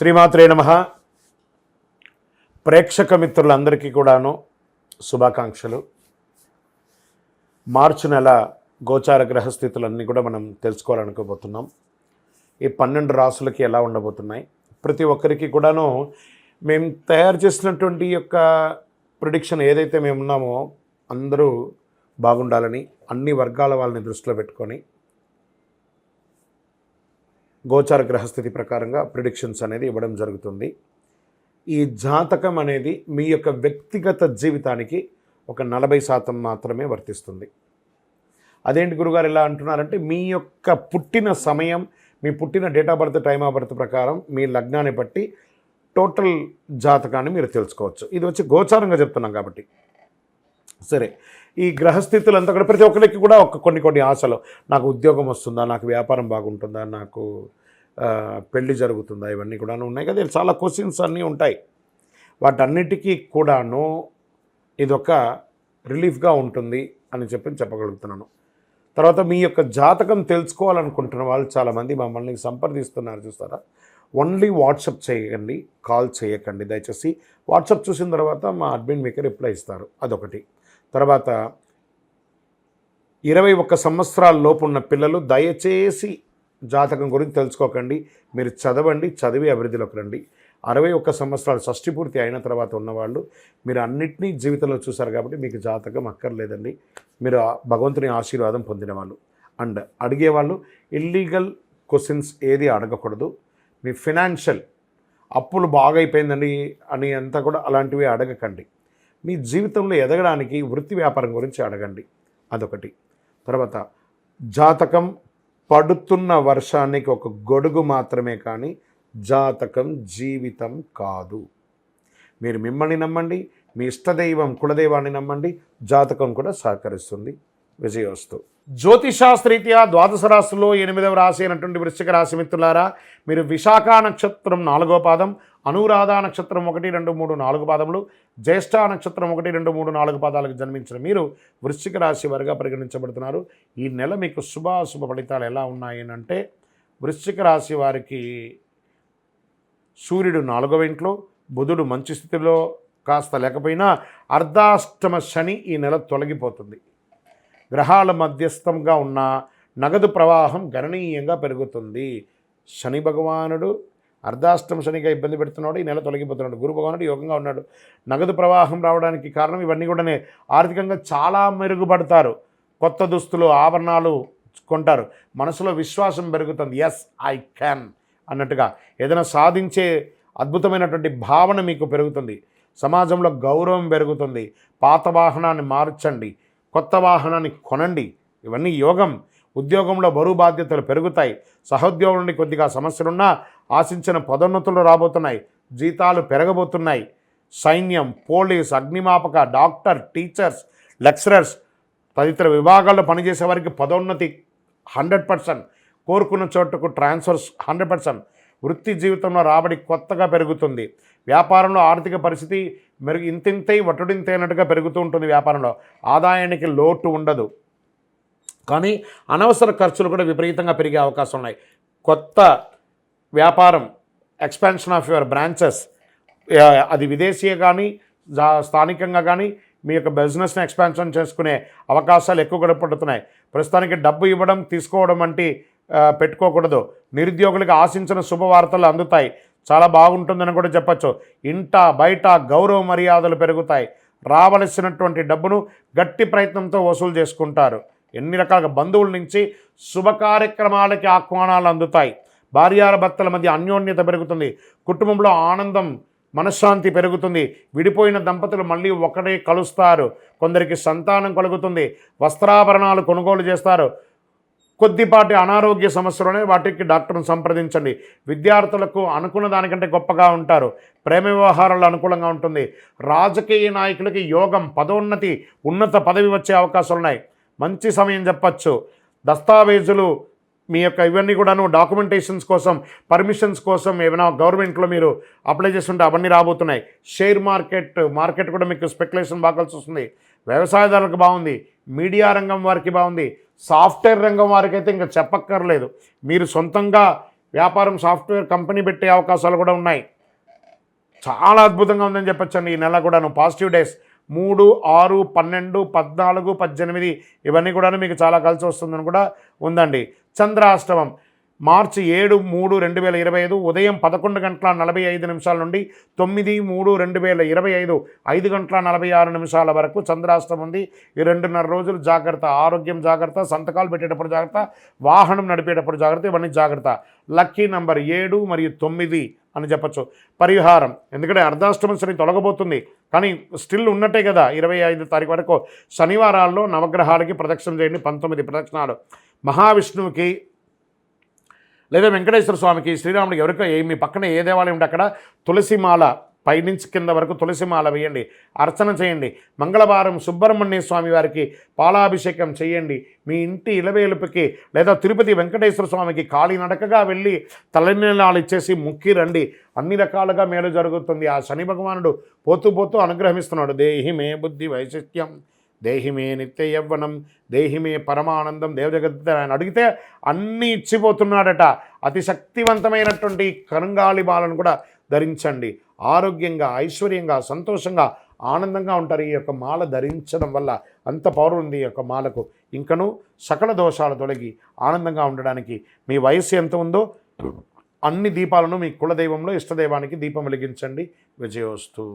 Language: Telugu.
శ్రీమాత్రే నమః. ప్రేక్షక మిత్రులందరికీ కూడాను శుభాకాంక్షలు. మార్చి నెల గోచార గ్రహస్థితులన్నీ కూడా మనం తెలుసుకోవాలనుకోబోతున్నాం. ఈ 12 రాసులకి ఎలా ఉండబోతున్నాయి, ప్రతి ఒక్కరికి కూడాను మేము తయారు చేసినటువంటి యొక్క ప్రిడిక్షన్ ఏదైతే మేము ఉన్నామో అందరూ బాగుండాలని అన్ని వర్గాల వాళ్ళని దృష్టిలో పెట్టుకొని గోచార గ్రహస్థితి ప్రకారంగా ప్రిడిక్షన్స్ అనేది ఇవ్వడం జరుగుతుంది. ఈ జాతకం అనేది మీ యొక్క వ్యక్తిగత జీవితానికి ఒక 40% మాత్రమే వర్తిస్తుంది. అదేంటి గురుగారు ఇలా అంటున్నారంటే, మీ యొక్క పుట్టిన సమయం, మీ పుట్టిన date of birth, time of birth ప్రకారం మీ లగ్నాన్ని బట్టి టోటల్ జాతకాన్ని మీరు తెలుసుకోవచ్చు. ఇది వచ్చి గోచారంగా చెప్తున్నాం కాబట్టి. సరే, ఈ గ్రహస్థితులంతా కూడా ప్రతి ఒక్కరికి కూడా కొన్ని ఆశలు, నాకు ఉద్యోగం వస్తుందా, నాకు వ్యాపారం బాగుంటుందా, నాకు పెళ్ళి జరుగుతుందా, ఇవన్నీ కూడా ఉన్నాయి కదా. చాలా క్వశ్చన్స్ అన్నీ ఉంటాయి. వాటన్నిటికీ కూడాను ఇదొక రిలీఫ్గా ఉంటుంది అని చెప్పగలుగుతున్నాను. తర్వాత మీ యొక్క జాతకం తెలుసుకోవాలనుకుంటున్న వాళ్ళు చాలామంది మమ్మల్ని సంప్రదిస్తున్నారు, చూస్తారా. ఓన్లీ వాట్సాప్ చేయకండి, కాల్ చేయకండి దయచేసి. వాట్సాప్ చూసిన తర్వాత మా అడ్మిన్ మీకు రిప్లై ఇస్తారు, అదొకటి. తర్వాత 21 సంవత్సరాల లోపు ఉన్న పిల్లలు దయచేసి జాతకం గురించి తెలుసుకోకండి. మీరు చదవండి, చదివి అభివృద్ధిలోకి రండి. 61 సంవత్సరాలు షష్ఠి పూర్తి అయిన తర్వాత ఉన్నవాళ్ళు మీరు అన్నిటినీ జీవితంలో చూశారు కాబట్టి మీకు జాతకం అక్కర్లేదండి. మీరు భగవంతుని ఆశీర్వాదం పొందిన వాళ్ళు. అండ్ అడిగేవాళ్ళు ఇల్లీగల్ క్వశ్చన్స్ ఏది అడగకూడదు. మీ ఫినాన్షియల్ అప్పులు బాగా అయిపోయిందండి అని అంతా కూడా అలాంటివి అడగకండి. మీ జీవితంలో ఎదగడానికి వృత్తి వ్యాపారం గురించి అడగండి, అదొకటి. తర్వాత జాతకం పడుతున్న వర్షానికి ఒక గొడుగు మాత్రమే, కానీ జాతకం జీవితం కాదు. మీరు మిమ్మల్ని నమ్మండి, మీ ఇష్టదైవం కులదైవాన్ని నమ్మండి, జాతకం కూడా సహకరిస్తుంది. విజయోస్తు. జ్యోతిషాస్త్రీత్యా ద్వాదశ రాశుల్లో 8వ రాశి అయినటువంటి వృశ్చిక రాశి మిత్రులారా, మీరు విశాఖ నక్షత్రం 4వ పాదం, అనురాధ నక్షత్రం 1, 2, 3, 4 పాదములు, జ్యేష్ఠ నక్షత్రం 1, 2, 3, 4 పాదాలకు జన్మించిన మీరు వృశ్చిక రాశి వారిగా పరిగణించబడుతున్నారు. ఈ నెల మీకు శుభాశుభ ఫలితాలు ఎలా ఉన్నాయి అంటే, వృశ్చిక రాశి వారికి సూర్యుడు 4వ ఇంట్లో, బుధుడు మంచి స్థితిలో కాస్త లేకపోయినా అర్ధాష్టమ శని ఈ నెల తొలగిపోతుంది. గ్రహాల మధ్యస్థంగా ఉన్న నగదు ప్రవాహం గణనీయంగా పెరుగుతుంది. శని భగవానుడు అర్ధాష్టమ శనిగా ఇబ్బంది పెడుతున్నాడు, ఈ నెల తొలగిపోతున్నాడు. గురు భగవానుడు యోగంగా ఉన్నాడు. నగదు ప్రవాహం రావడానికి కారణం ఇవన్నీ కూడా. ఆర్థికంగా చాలా మెరుగుపడతారు. కొత్త దుస్తులు, ఆభరణాలు కొంటారు. మనసులో విశ్వాసం పెరుగుతుంది. ఎస్ ఐ క్యాన్ అన్నట్టుగా ఏదైనా సాధించే అద్భుతమైనటువంటి భావన మీకు పెరుగుతుంది. సమాజంలో గౌరవం పెరుగుతుంది. పాత వాహనాన్ని మార్చండి, కొత్త వాహనాన్ని కొనండి, ఇవన్నీ యోగం. ఉద్యోగంలో బరువు బాధ్యతలు పెరుగుతాయి. సహోద్యోగుల నుండి కొద్దిగా సమస్యలున్నా ఆశించిన పదోన్నతులు రాబోతున్నాయి. జీతాలు పెరగబోతున్నాయి. సైన్యం, పోలీస్, అగ్నిమాపక, డాక్టర్, టీచర్స్, లెక్చరర్స్ తదితర విభాగాల్లో పనిచేసే వారికి పదోన్నతి 100%, కోరుకున్న చోటుకు ట్రాన్స్ఫర్స్ 100%. వృత్తి జీవితంలో రాబడి కొత్తగా పెరుగుతుంది. వ్యాపారంలో ఆర్థిక పరిస్థితి ఇంతింతై వటుడింతైనట్టుగా పెరుగుతూ ఉంటుంది. వ్యాపారంలో ఆదాయానికి లోటు ఉండదు, కానీ అనవసర ఖర్చులు కూడా విపరీతంగా పెరిగే అవకాశం ఉన్నాయి. కొత్త వ్యాపారం, ఎక్స్పాన్షన్ ఆఫ్ యువర్ బ్రాంచెస్, అది విదేశీయ కానీ స్థానికంగా కానీ మీ యొక్క బిజినెస్ని ఎక్స్పాన్షన్ చేసుకునే అవకాశాలు ఎక్కువ కూడా పడుతున్నాయి. ప్రస్తుతానికి డబ్బు ఇవ్వడం తీసుకోవడం వంటి పెట్టుకోకూడదు. నిరుద్యోగులకు ఆశించిన శుభవార్తలు అందుతాయి. చాలా బాగుంటుందని కూడా చెప్పచ్చు. ఇంట బయట గౌరవ మర్యాదలు పెరుగుతాయి. రావలసినటువంటి డబ్బును గట్టి ప్రయత్నంతో వసూలు చేసుకుంటారు. ఎన్ని రకాల బంధువుల నుంచి శుభ కార్యక్రమాలకి ఆహ్వానాలు అందుతాయి. భార్యాభర్తల మధ్య అన్యోన్యత పెరుగుతుంది. కుటుంబంలో ఆనందం, మనశ్శాంతి పెరుగుతుంది. విడిపోయిన దంపతులు మళ్ళీ ఒకటే కలుస్తారు. కొందరికి సంతానం కలుగుతుంది. వస్త్రాభరణాలు కొనుగోలు చేస్తారు. కొద్దిపాటి అనారోగ్య సమస్యలునే వాటికి డాక్టర్ను సంప్రదించండి. విద్యార్థులకు అనుకున్న దానికంటే గొప్పగా ఉంటారు. ప్రేమ వ్యవహారాలు అనుకూలంగా ఉంటుంది. రాజకీయ నాయకులకి యోగం, పదోన్నతి, ఉన్నత పదవి వచ్చే అవకాశాలు ఉన్నాయి. మంచి సమయం చెప్పచ్చు. దస్తావేజులు మీ యొక్క ఇవన్నీ కూడాను డాక్యుమెంటేషన్స్ కోసం, పర్మిషన్స్ కోసం ఏమైనా గవర్నమెంట్లో మీరు అప్లై చేస్తుంటే అవన్నీ రాబోతున్నాయి. షేర్ మార్కెట్ కూడా మీకు స్పెక్యులేషన్ బాగా కలిసి వస్తుంది. వ్యవసాయదారులకు బాగుంది. మీడియా రంగం వారికి బాగుంది. సాఫ్ట్వేర్ రంగం వారికి అయితే ఇంకా చెప్పక్కర్లేదు. మీరు సొంతంగా వ్యాపారం సాఫ్ట్వేర్ కంపెనీ పెట్టే అవకాశాలు కూడా ఉన్నాయి. చాలా అద్భుతంగా ఉందని చెప్పొచ్చండి ఈ నెల కూడాను. పాజిటివ్ డేస్ 3, 6, 12, 14, 18 ఇవన్నీ కూడా మీకు చాలా కలిసి వస్తుందని కూడా ఉందండి. చంద్రాష్టమం మార్చి 7, 3, 2025 ఉదయం 11:45 నుండి 9, 3, 2025 5:46 వరకు చంద్రాష్టమం ఉంది. ఈ 2.5 రోజులు జాగ్రత్త. ఆరోగ్యం జాగ్రత్త, సంతకాలు పెట్టేటప్పుడు జాగ్రత్త, వాహనం నడిపేటప్పుడు జాగ్రత్త, ఇవన్నీ జాగ్రత్త. లక్కీ నంబర్ 7 మరియు 9 అని చెప్పచ్చు. పరిహారం, ఎందుకంటే అర్ధాష్టమ శని తొలగబోతుంది కానీ స్టిల్ ఉన్నట్టే కదా 25 తారీఖు వరకు. శనివారాల్లో నవగ్రహాలకి ప్రదక్షిణ చేయండి, 19 ప్రదక్షిణాలు. మహావిష్ణువుకి లేదా వెంకటేశ్వర స్వామికి, శ్రీరాముడికి, ఎవరికో మీ పక్కన ఏ దేవాలయం ఉంటే అక్కడ తులసిమాల పైనుంచి కింద వరకు తులసిమాల వేయండి, అర్చన చేయండి. మంగళవారం సుబ్రహ్మణ్య స్వామి వారికి పాలాభిషేకం చేయండి. మీ ఇంటి ఇలవేలుపుకి లేదా తిరుపతి వెంకటేశ్వర స్వామికి కాలినడకగా వెళ్ళి తలనీలాలు ఇచ్చేసి ముక్కి రండి. అన్ని రకాలుగా మేలు జరుగుతుంది. ఆ శని భగవానుడు పోతూ పోతూ అనుగ్రహిస్తున్నాడు. దేహి మే బుద్ధి వైశిష్ట్యం, దేహిమే నిత్య యవ్వనం, దేహిమే పరమానందం. దేవజగత్ ఆయన అడిగితే అన్నీ ఇచ్చిపోతున్నాడట. అతి శక్తివంతమైనటువంటి కరుంగాళి మాలను కూడా ధరించండి. ఆరోగ్యంగా, ఐశ్వర్యంగా, సంతోషంగా, ఆనందంగా ఉంటారు ఈ యొక్క మాల ధరించడం వల్ల. అంత పవర్ ఉంది ఈ యొక్క మాలకు. ఇంకను సకల దోషాలు తొలగి ఆనందంగా ఉండడానికి మీ వయస్సు ఎంత ఉందో అన్ని దీపాలను మీ కులదైవంలో ఇష్టదైవానికి దీపం వెలిగించండి. విజయోస్తు.